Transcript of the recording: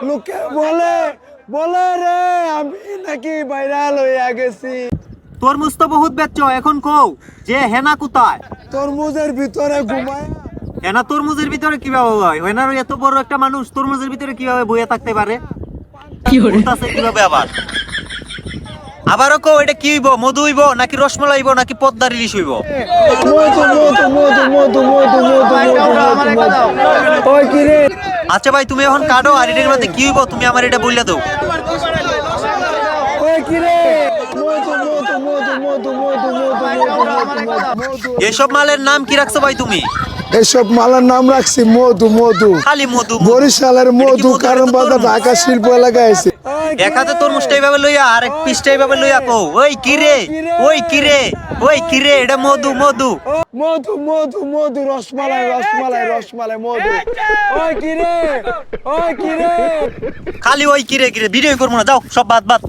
লোকে বলে বলে রে আমি নাকি ভাইরাল হইয়া গেছি। তরমুজ তো বহুত বেচছো, এখন কও যে হেনা কোথায়? তরমুজের ভিতরে ঘুমায়। হেনা তরমুজের ভিতরে কিভাবে হয়? হেনার এত বড় একটা মানুষ তরমুজের ভিতরে কিভাবে বইয়া থাকতে পারে? কি হইতাছে কিভাবে আবার? আবারও কও, এটা কি হইব? মধু হইব নাকি রসমালাই হইব নাকি পদ্মার ইলিশ হইব? মধু মধু মধু মধু মধু মধু মধু। ওই কি রে? আচ্ছা ভাই, তুমি এখন কাটো, আর এটার মধ্যে কি হইব তুমি আমার এটা বইলা দাও। ওই কি রে? মধু মধু মধু মধু মধু মধু মধু। এসব মালের নাম কি রাখছো ভাই তুমি? এসব মালার নাম রাখছি মধু মধু। খালি মধু মধু। বরিশালের এটা কি মধু, মধু? কারণ এটা তো বাজার তরমুজ। ঢাকা শিল্প এলাকায় আছে। এক হাতে তরমুজটা এইভাবে লইয়া আর এক পিসটা এইভাবে লইয়া কও, ওই কি রে, ওই কি রে, ওই কি রে, এটা মধু মধু। মধু মধু মধু, রসমালাই রসমালাই রসমালাই মধু। ওই কি রে? ওই কি রে? খালি ওই কি রে কি রে, ভিডিও করবো না, যাও সব বাদ বাদ।